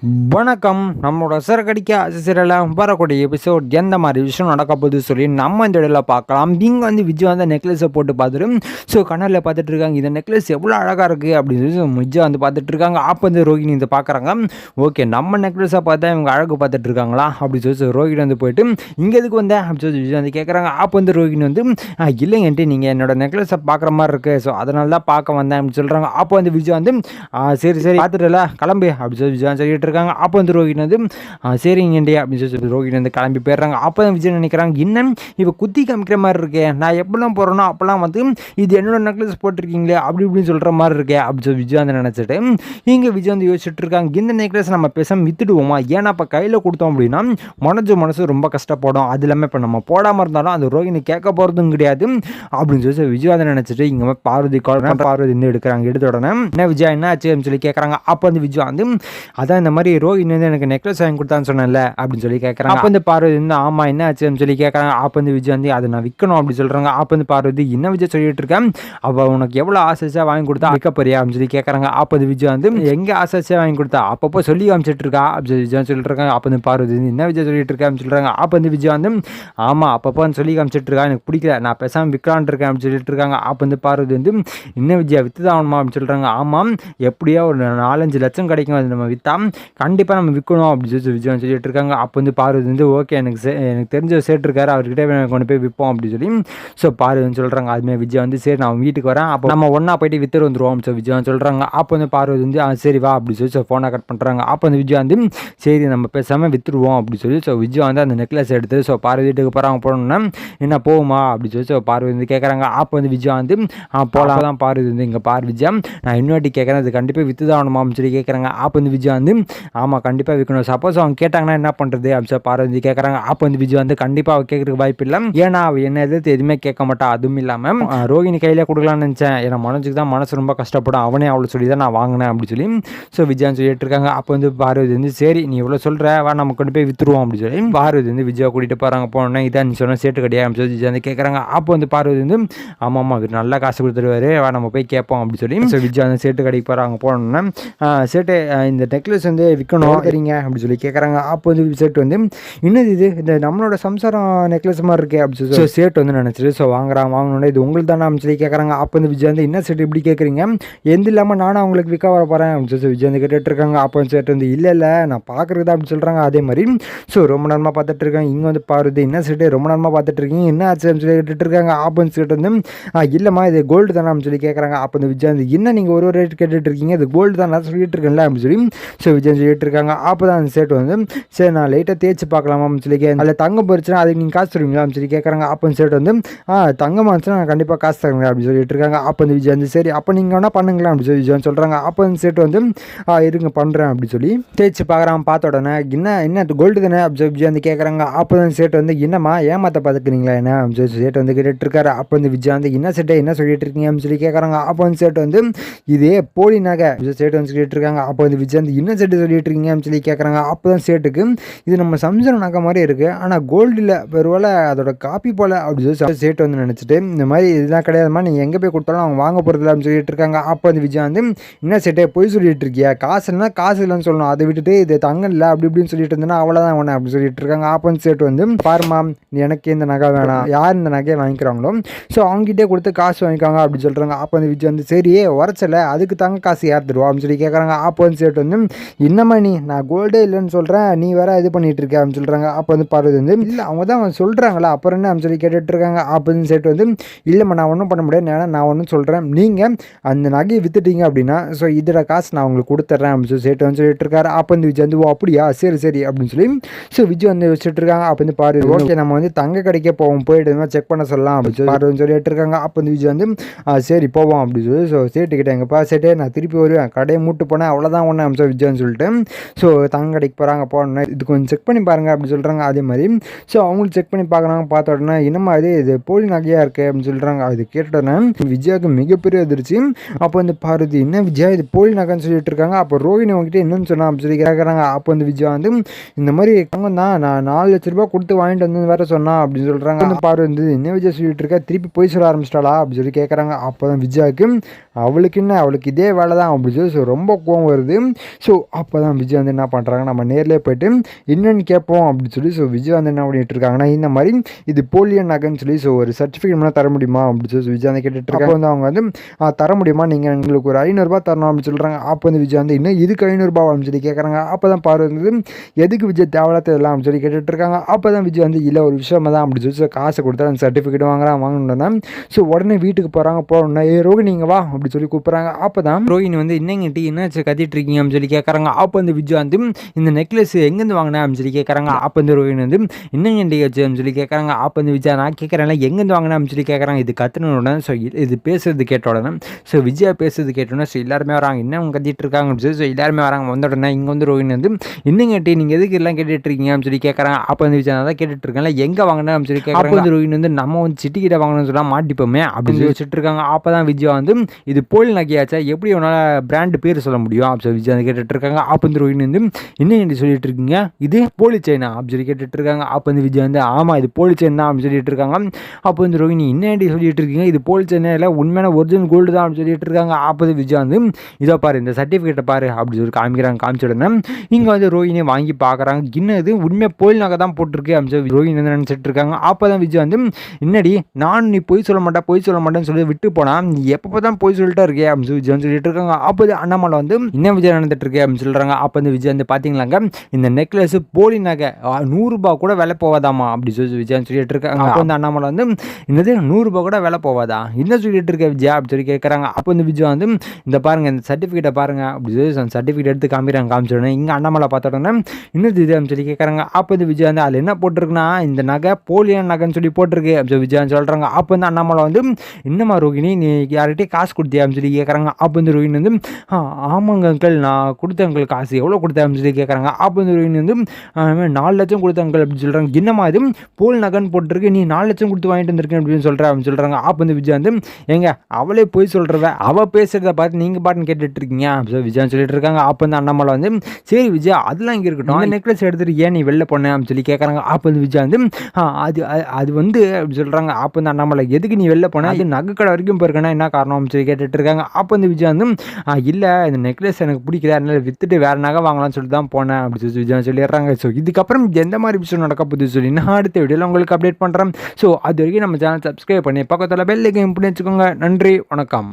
வணக்கம். நம்மளோட சிறகடிக்க சீரியலில் வரக்கூடிய எபிசோட் எந்த மாதிரி விஷயம் நடக்க போகுது சொல்லி நம்ம இந்த இடையில பார்க்கலாம். இங்கே விஜய் நெக்லஸை போட்டு பார்த்துட்டு கண்ணாடியில் பார்த்துட்டு இருக்காங்க. இந்த நெக்லஸ் எவ்வளோ அழகாக இருக்குது அப்படின்னு சொல்லி விஜய் பார்த்துட்டு இருக்காங்க. அப்போ ரோஹிணி இதை பார்க்குறாங்க. ஓகே, நம்ம நெக்லஸை பார்த்தா இவங்க அழகு பார்த்துட்டு இருக்காங்களா அப்படி சொல்லி ரோஹிணி போயிட்டு இங்கே எதுக்கு வந்தேன் அப்படின்னு சொல்லி விஜய் கேட்குறாங்க. அப்போ ரோஹிணி இல்லைங்கன்ட்டு நீங்கள் என்னோட நெக்லஸை பார்க்குற மாதிரி இருக்குது, ஸோ அதனால தான் பார்க்க வந்தேன் அப்படின்னு சொல்கிறாங்க. அப்போ விஜய் சரி சரி பார்த்துட்டுல கிளம்பு அப்படி சொல்லி விஜய் சொல்லிட்டு இருக்காங்க. அப்போ ரோஹிணி சரிங்கண்டி அப்படின்னு சொல்லி ரோஹிணி கிளம்பி போயிடுறாங்க. அப்போ விஜய் நினைக்கிறாங்க, இன்னும் இவ குத்தி காமிக்கிற மாதிரி இருக்கே, நான் எப்பெல்லாம் போகிறேனோ அப்போல்லாம் இது என்னோட நெக்லஸ் போட்டிருக்கீங்களே அப்படி இப்படின்னு சொல்கிற மாதிரி இருக்கே அப்படி சொல்லி விஜய் நினச்சிட்டு இங்கே விஜய் யோசிச்சுட்டு இருக்காங்க. இந்த நெக்லஸ் நம்ம பேசாமல் வித்துடுவோமா, ஏன்னா இப்போ கையில் கொடுத்தோம் அப்படின்னா மனசு ரொம்ப கஷ்டப்படும். அது இல்லாமல் இப்போ நம்ம போடாமல் இருந்தாலும் அந்த ரோஹிணி கேட்க போகிறதும் கிடையாது அப்படின்னு சொல்லி விஜய் நினச்சிட்டு இங்கே பார்வதி எடுக்கிறாங்க. எடுத்த உடனே என்ன விஜய் என்ன ஆச்சு சொல்லி கேட்குறாங்க. அப்போ விஜய் அதான் இந்த மாதிரி ரோஹிணி எனக்கு நெக்லஸ் வாங்கி கொடுத்தான்னு சொன்னேன்ல அப்படின்னு சொல்லி கேட்குறாங்க. அப்போ பார்வதி ஆமாம் என்ன ஆச்சுன்னு சொல்லி கேட்குறாங்க. அப்போ விஜய் அதை நான் விற்கணும் அப்படின்னு சொல்கிறாங்க. அப்போ பார்வதி என்ன விஜய் சொல்லிட்டு இருக்கேன், அவள் உனக்கு எவ்வளோ ஆசையாக வாங்கி கொடுத்தா விற்க போறியா அப்படின்னு சொல்லி கேட்குறாங்க. அப்போ விஜய் எங்கே ஆசையாக வாங்கி கொடுத்தா அப்பப்போ சொல்லி காமிச்சிட்டு இருக்கா அப்படி விஜய் சொல்லிட்டு இருக்காங்க. அப்போ பார்வதி என்ன விஜய் சொல்லிட்டு இருக்கேன் அப்படின்னு சொல்கிறாங்க. அப்போ விஜய் ஆமாம் அப்பப்போ சொல்லி காமிச்சிட்டு இருக்கா, எனக்கு பிடிக்கல, நான் பேசாமல் விற்கலான் இருக்கேன் அப்படின்னு சொல்லிட்டு இருக்காங்க. அப்போ பார்வதி இன்னும் விஜய் விற்று தான் ஆகணுமா அப்படின்னு சொல்கிறாங்க. ஆமாம், எப்படியோ ஒரு 4-5 லட்சம் கிடைக்கும், அது நம்ம விற்றா கண்டிப்பாக நம்ம விற்கணும் அப்படின்னு சொல்லி விஜய் சொல்லிட்டு இருக்காங்க. அப்போ பார்வதி ஓகே எனக்கு தெரிஞ்ச சேட்டு இருக்காரு, அவர்கிட்ட கொண்டு போய் விற்போம் அப்படின்னு சொல்லி பார்வதி சொல்கிறாங்க. அதுமாதிரி விஜய் சரி நான் வீட்டுக்கு வரேன், அப்போ நம்ம ஒன்றா போயிட்டு வித்துட்டு வந்துடுவோம் விஜய் சொல்கிறாங்க. அப்போ பார்வதி சரி வா அப்படி சொல்லி ஃபோனை கட் பண்ணுறாங்க. அப்போ விஜய் சரி நம்ம பேசாமல் வித்துருவோம் அப்படி சொல்லி விஜய் அந்த நெக்லஸ் எடுத்து பார்வதி வீட்டுக்கு போகிறாங்க. போனோம்னா என்ன போகுமா அப்படி சொல்லி பார்வதி கேட்குறாங்க. அப்போ விஜய் போகலாம் தான் பார்வதி இங்கே விஜய் நான் இன்னொட்டி கேட்குறேன், அது கண்டிப்பாக வித்து தான் ஆகணுமா அப்படின்னு சொல்லி கேட்குறாங்க. அப்போ விஜய் ஆமாம் கண்டிப்பாக விற்கணும், சப்போஸ் அவங்க கேட்டாங்கன்னா என்ன பண்ணுறது அப்படின்னு பார்வதி கேட்குறாங்க. அப்போ விஜய் கண்டிப்பாக அவள் கேட்குறதுக்கு வாய்ப்பு இல்லை, ஏன்னா அவள் என்ன எதிர்த்து எதுவுமே கேட்க மாட்டா. அதுவும் இல்லாமல் ரோஹிணி கையிலே கொடுக்கலான்னு நினச்சேன், ஏன்னா மனசுக்கு தான் மனசு ரொம்ப கஷ்டப்படும், அவனே அவளை சொல்லி தான் நான் வாங்கினேன் அப்படி சொல்லி விஜய் சொல்லிட்டு இருக்காங்க. அப்போ பார்வதி சரி நீ இவ்வளோ சொல்கிற வா நம்ம கொண்டு போய் விற்றுருவோம் அப்படி சொல்லி பார்வதி விஜய் கூட்டிகிட்டு போகிறாங்க. போனோன்னா இதான் நீ சொன்ன சேட்டு கிடையாது அப்படின்னு சொல்லி விஜய் கேட்குறாங்க. அப்போ பார்வதி ஆமாம் அவர் நல்லா காசு கொடுத்துருவாரு, வா நம்ம போய் கேட்போம் அப்படி சொல்லி விஜய் சேட்டு கடைக்கு போகிறாங்க. போனோன்னா சேட்டு இந்த நெக்லஸ் விற்கணும் சரிங்க அப்படி சொல்லி கேட்குறாங்க. அப்போ சேட்டு இன்னது இது இந்த நம்மளோட சம்சாரம் நெக்லஸ் மாதிரி இருக்கே அப்படி சொல்லி சேட்டு நினச்சிட்டு வாங்கணும்னா இது உங்களுக்கு தானே அப்படின்னு சொல்லி கேட்குறாங்க. அப்போ விஜய் என்ன சேட்டு இப்படி கேட்குறீங்க, எந்த இல்லாமல் நானும் அவங்களுக்கு விற்க வர போகிறேன் அப்படின்னு சொல்லி விஜய் கேட்டுட்டு இருக்காங்க. அப்போ சேட்டு இல்லை நான் பார்க்குறது அப்படின்னு சொல்கிறாங்க. அதே மாதிரி ரொம்ப நேரமாக பார்த்துட்டு இருக்காங்க. இங்கே பார்வதி என்ன சேட்டு ரொம்ப நேரமாக பார்த்துட்டு இருக்கீங்க, என்ன ஆச்சு அப்படின்னு சொல்லி கேட்டுட்டு இருக்காங்க. அப்போ சேட்டு இல்லைம்மா இது கோல்டு தானே அப்படின்னு சொல்லி கேட்குறாங்க. அப்போ விஜய் என்ன நீங்கள் ஒரு ரேட் கேட்டுட்டு இருக்கீங்க, இது கோல்டு தான் நான் சொல்லிட்டு இருக்கேன்ல அப்படின்னு சொல்லி விஜய் சொல்லிட்டு இருக்காங்க. அப்போ தான் அந்த சேட்டு சரி நான் லைட்டாக தேய்ச்சி பார்க்கலாமா அப்படின்னு சொல்லி அதில் தங்கம் போச்சுன்னா அதுக்கு நீங்கள் காசு தருவீங்களா அப்படின்னு சொல்லி கேட்குறாங்க. அப்போ சேட்டு தங்கமாக இருந்துச்சுன்னா நான் கண்டிப்பாக காசு தருங்க அப்படின்னு சொல்லிட்டு இருக்காங்க. அப்போ விஜய் சரி அப்போ நீங்கள் வேணா பண்ணுங்களா அப்படின்னு சொல்லி விஜய் சொல்கிறாங்க. அப்போ சேட்டு இருங்க பண்ணுறேன் அப்படின்னு சொல்லி தேய்ச்சி பார்க்குறான். பார்த்த உடனே என்ன கோல்டு தானே அப்படின்னு சொல்லி விஜய் கேட்குறாங்க. அப்போ தான் சேட்டு என்னம்மா ஏமாற்ற பார்த்துக்கிறீங்களா என்ன அப்படின்னு சொல்லி சேட்டு கேட்டுட்டு இருக்காரு. அப்போ விஜய் என்ன சேட்டை என்ன சொல்லிட்டு இருக்கீங்க அப்படின்னு சொல்லி கேட்குறாங்க. அப்போ சேட்டு இதே போலி நகை சேட்டு சொல்லிட்டு இருக்காங்க. அப்போ விஜய் என்ன சேட்டு சொல்லிட்டு இருக்கீங்க அப்படின்னு சொல்லி கேட்குறாங்க. அப்போ தான் சேட்டுக்கு இது நம்ம சம்சாரம் நகை மாதிரி இருக்குது, ஆனால் கோல்டில் பெருவேளை அதோட காப்பி போல் அப்படி சொல்லி சேட்டு நினச்சிட்டு இந்த மாதிரி இதெல்லாம் கிடையாதுமா, நீங்கள் எங்கே போய் கொடுத்தாலும் அவங்க வாங்க போகிறதில்ல அப்படின்னு சொல்லிட்டு இருக்காங்க. அப்போ விஜய் என்ன சேட்டே போய் சொல்லிட்டு இருக்கியா, காசு இல்லைனா காசு இல்லைன்னு சொல்லணும், அதை விட்டுட்டு இது தங்கம் இல்லை அப்படி இப்படின்னு சொல்லிட்டு இருந்தேன்னா அவ்வளோதான் ஒன்று அப்படி சொல்லிட்டு இருக்காங்க. அப்போ சேட்டு பாருமா எனக்கு இந்த நகை வேணாம், யார் இந்த நகையை வாங்கிக்கிறாங்களோ ஸோ அவங்ககிட்டே கொடுத்து காசு வாங்கிக்காங்க அப்படி சொல்கிறாங்க. அப்போ விஜய் சரி உரைச்சலை அதுக்கு தங்க காசு யார் தருவா அப்படின்னு சொல்லி கேட்குறாங்க. அப்போ சேட்டு என்னம்மா நீ நான் கோல்டே இல்லைன்னு சொல்கிறேன், நீ வேற இது பண்ணிட்டு இருக்க அப்படின்னு சொல்கிறாங்க. அப்போ பார்வதி இல்லை அவங்க தான் சொல்கிறாங்களா அப்புறம் என்ன அப்படின்னு சொல்லி கேட்டுட்டு இருக்காங்க. அப்போ சேட்டு இல்லைம்மா நான் ஒன்றும் பண்ண முடியாது, ஏன்னா நான் ஒன்றும் சொல்கிறேன், நீங்கள் அந்த நகையை வித்துட்டீங்க அப்படின்னா ஸோ இதோட காசு நான் உங்களுக்கு கொடுத்துட்றேன் அப்படின்னு சொல்லி சேட்டு சொல்லிட்டு இருக்காரு. அப்போ விஜய் ஓ அப்படியா சரி சரி அப்படின்னு சொல்லி விஜய் வச்சுட்டு இருக்காங்க. அப்போ பார்வதி ஓகே நம்ம தங்க கடைக்கே போயிட்டு செக் பண்ண சொல்லலாம் அப்படின்னு சொல்லி பார்வதி சொல்லிட்டு இருக்காங்க. அப்போ விஜய் சரி போவோம் அப்படின்னு சொல்லி சேட்டுக்கிட்ட எங்கப்பா சேட்டே நான் திருப்பி வருவேன், கடையை மூட்டு போனேன் அவ்வளோதான் ஒன்று அம்சம் விஜய்னு சொல்லிட்டு தங்க கடைக்கு போகிறாங்க. போனோன்னே இது கொஞ்சம் செக் பண்ணி பாருங்கள் அப்படின்னு சொல்கிறாங்க. அதே மாதிரி அவங்களும் செக் பண்ணி பார்க்குறாங்க. பார்த்த உடனே என்னம்மா இது போலி நகையாக இருக்குது அப்படின்னு சொல்கிறாங்க. அது கேட்ட உடனே விஜயாவுக்கு மிகப்பெரிய அதிர்ச்சி. அப்போ பார்வதி என்ன விஜயா இது போலி நகைன்னு சொல்லிட்டு இருக்காங்க, அப்போ ரோஹிணி அவங்ககிட்ட என்னன்னு சொன்னா அப்படின்னு சொல்லி கேட்குறாங்க. அப்போ விஜயா இந்த மாதிரி தங்கம் தான் நான் 4 லட்ச ரூபா கொடுத்து வாங்கிட்டு வந்து வேற சொன்னா அப்படின்னு சொல்கிறாங்க. பார்வதி என்ன விஜய் சொல்லிட்டு இருக்கா, திருப்பி போய் சொல்ல ஆரம்பிச்சிட்டாளா அப்படின்னு சொல்லி கேட்குறாங்க. அப்போ தான் விஜயாவுக்கு அவளுக்கு என்ன அவளுக்கு இதே வேலை தான் அப்படி சொல்லி ரொம்ப கோவம் வருது. ஸோ அப்போ தான் விஜய் வந்து என்ன பண்ணுறாங்க, நம்ம நேர்லேயே போய்ட்டு என்னென்னு கேட்போம் அப்படின்னு சொல்லி. ஸோ விஜய் வந்து என்ன பண்ணிட்டு இருக்காங்கன்னா, இந்த மாதிரி இது போலியன் நகைன்னு சொல்லி ஸோ ஒரு சர்டிஃபிகேட் மட்டும் தர முடியுமா அப்படின்னு சொல்லி விஜய் வந்து கேட்டுட்ருக்காங்க. வந்து அவங்க வந்து தர முடியுமா, நீங்கள் எங்களுக்கு ஒரு 500 தரணும் அப்படின்னு சொல்கிறாங்க. அப்போ வந்து விஜய் வந்து இன்னும் இதுக்கு 500 அப்படின்னு சொல்லி கேட்குறாங்க. அப்போ தான் பாரு வந்து எதுக்கு விஜய் தேவையில்லாத எல்லாம் அப்படின்னு சொல்லி கேட்டுட்ருக்காங்க. அப்போ தான் விஜய் வந்து இல்லை ஒரு விஷயமா தான் அப்படின்னு சொல்லி காசை கொடுத்தா அந்த சர்டிஃபிகேட் வாங்கணுன்னா ஸோ உடனே வீட்டுக்கு போகிறாங்க. போகணுன்னா ரோகிணி இங்கே வா அப்படின்னு சொல்லி கூப்பிட்றாங்க. அப்போ தான் ரோகிணி வந்து என்னங்கிட்டி என்னாச்சு கத்திட்டு இருக்கீங்க அப்படின்னு சொல்லி கேட்குறாங்க. அப்போ வந்து விஜய் வந்து இந்த நெக்லஸ் எங்கேருந்து வாங்கினேன் அப்படின்னு சொல்லி கேட்குறாங்க. அப்போ வந்து ரோகிணி வந்து என்னங்கண்டி வச்சு அப்படின்னு சொல்லி கேட்குறாங்க. அப்போ வந்து விஜய் நான் கேட்குறேன் எங்கேருந்து வாங்கினேன் அப்படின்னு சொல்லி கேட்குறாங்க. இது கத்துன உடனே ஸோ இது பேசுறது கேட்ட உடனே ஸோ விஜயா பேசுறது கேட்டோன்னே ஸோ எல்லாருமே வராங்க. என்ன அவங்க கத்திட்டு இருக்காங்க அப்படின்னு சொல்லி ஸோ எல்லாருமே வராங்க. வந்த உடனே இங்கே வந்து ரோகிணி வந்து என்னங்கட்டி நீங்கள் எதுக்கு எல்லாம் கேட்டுட்டு இருக்கீங்க அப்படின்னு சொல்லி கேட்குறாங்க. அப்போ வந்து விஜய் தான் கேட்டுட்டு இருக்கேன்ல எங்கே வாங்கினேன் அப்படின்னு சொல்லி கேட்குறாங்க. அப்போ வந்து ரோகிணி வந்து நம்ம வந்து சிட்டிக்கிட்ட வாங்கணும்னு சொன்னால் மாட்டிப்போமே அப்படின்னு சொல்லி வச்சுட்டு இருக்காங்க. அப்போ தான் விஜய் வந்து இது போலி நகையாச்சா எப்படி உன்னால் பிராண்டு பேர் சொல்ல முடியும் அப்படின்னு சொல்லி விஜய் வந்து கேட்டுட்டு இருக்காங்க. அப்போ வந்து ரோகிணி வந்து என்னங்கண்டி சொல்லிட்டு இருக்கீங்க இது போலி செயினா அப்படின்னு சொல்லி கேட்டுட்டு இருக்காங்க. அப்போ வந்து விஜய் வந்து ஆமாம் இது போலி செயின் தான் அப்படின்னு சொல்லிட்டு இருக்காங்க. அப்போ வந்து ரோகிணி என்னடி சொல்லிட்டு இருக்கீங்க இது போலி செயினே இல்லை உண்மையான ஒரிஜினல் கோல்டு தான் அப்படின்னு சொல்லிட்டு இருக்காங்க. அப்போ வந்து விஜய் வந்து இதோ பாரு இந்த சர்டிஃபிகேட்டை பாரு அப்படின்னு சொல்லி காமிக்கிறாங்க. காமிச்ச உடனே இங்கே வந்து ரோகிணியை வாங்கி பார்க்குறாங்க. இன்னும் இது உண்மையாக போலி நகை தான் போட்டிருக்கு அப்படின்னு சொல்லி ரோகிணி வந்து நினச்சிட்டு இருக்காங்க. அப்போ தான் விஜய் வந்து என்னடி நான் நீ பொய் சொல்ல மாட்டேன்னு சொல்லி விட்டு போனா நீ எப்போ தான் பொய் சொல்லிட்டே இருக்கே அப்படின்னு சொல்லி விஜய் சொல்லிட்டு இருக்காங்க. அப்போ அண்ணாமலை வந்து என்ன விஜய் நடந்துட்டு இருக்கே அப்படின்னு சொல்கிறாங்க. அப்போ வந்து விஜய் வந்து பார்த்தீங்களாங்க இந்த நெக்லஸ் போலி நகை 100 ரூபாய் கூட விலை போவாதாமா அப்படி சொல்லி விஜய் சொல்லிட்டு இருக்காங்க. அப்போ வந்து அண்ணாமலை வந்து என்னது 100 ரூபாய் கூட விலை போவாதா என்ன சொல்லிட்டு இருக்க விஜய் அப்படி சொல்லி கேட்குறாங்க. அப்போ வந்து விஜய் வந்து இந்த பாருங்க இந்த சர்டிஃபிகேட்டை பாருங்க அப்படி சொல்லி அந்த சர்டிஃபிகேட் எடுத்து காமிச்சிடணும். இங்கே அண்ணாமலை பார்த்த உடனே இன்னும் இது அப்படின்னு சொல்லி கேட்குறாங்க. அப்போ வந்து விஜய் வந்து அதில் என்ன போட்டிருக்குன்னா இந்த நகை போலியான நகைன்னு சொல்லி போட்டிருக்கு அப்படி விஜய் சொல்கிறாங்க. அப்போ வந்து அண்ணாமலை வந்து என்னம்மா ரோகிணி நீ யார்கிட்டே காசு கொடுத்தியா அப்படின்னு சொல்லி கேட்குறாங்க. அப்போ வந்து ரோகிணி வந்து ஆமாங்க அங்கிள் நான் கொடுத்தேன் அங்கிள் காசு எவ்வளோ கொடுத்தேன் அப்படின்னு சொல்லி கேட்குறாங்க. அப்போ வந்து ரோகிணி வந்து 4 லட்சம் கொடுத்த அங்கிள் அப்படின்னு சொல்கிறாங்க. என்னம்மா இது போல் நகைன்னு போட்டிருக்கு நீ 4 லட்சம் கொடுத்து வாங்கிட்டு வந்திருக்கேன் அப்படின்னு சொல்கிறேன் அப்படின்னு சொல்கிறாங்க. அப்போ வந்து விஜய் வந்து எங்க அவளே போய் சொல்கிறவ அவள் பேசுகிறத பார்த்து நீங்கள் பாட்டுன்னு கேட்டுட்டு இருக்கீங்க அப்படி விஜய் சொல்லிட்டு இருக்காங்க. அப்போ வந்து அண்ணாமலை வந்து சரி விஜய் அதெல்லாம் இங்கே இருக்கட்டும் அந்த நெக்லஸ் எடுத்துட்டு ஏன் நீ வெளில போனேன் அப்படின்னு சொல்லி கேட்குறாங்க. அப்போ வந்து விஜய் வந்து அது வந்து அப்படி சொல்கிறாங்க. அப்போ வந்து அண்ணாமலை எதுக்கு நீ வெளில போனேன் அது நகை கடை வரைக்கும் போயிருக்கேன்னா என்ன காரணம் அப்படின்னு சொல்லி கேட்டுட்டு இருக்காங்க. அப்போ வந்து விஜய் வந்து இல்லை இந்த நெக்லஸ் எனக்கு பிடிக்கல அதனால வித்துட்டு வேறு நகை வாங்கலாம்னு சொல்லிட்டு தான் போனேன் அப்படி சொல்லி விஜய் சொல்லிடுறாங்க. ஸோ இதுக்கப்புறம் எந்த மாதிரி விஷயம் நடக்க போகுது சொல்லி நான் அடுத்த வீடியோவில் உங்களுக்கு அப்டேட் பண்ணுறேன். ஸோ அது வரைக்கும் நம்ம சேனல் சப்ஸ்கிரைப் பண்ணி பக்கத்தில் பெல் ஐக்கான் பண்ணி வச்சுக்கோங்க. நன்றி வணக்கம்.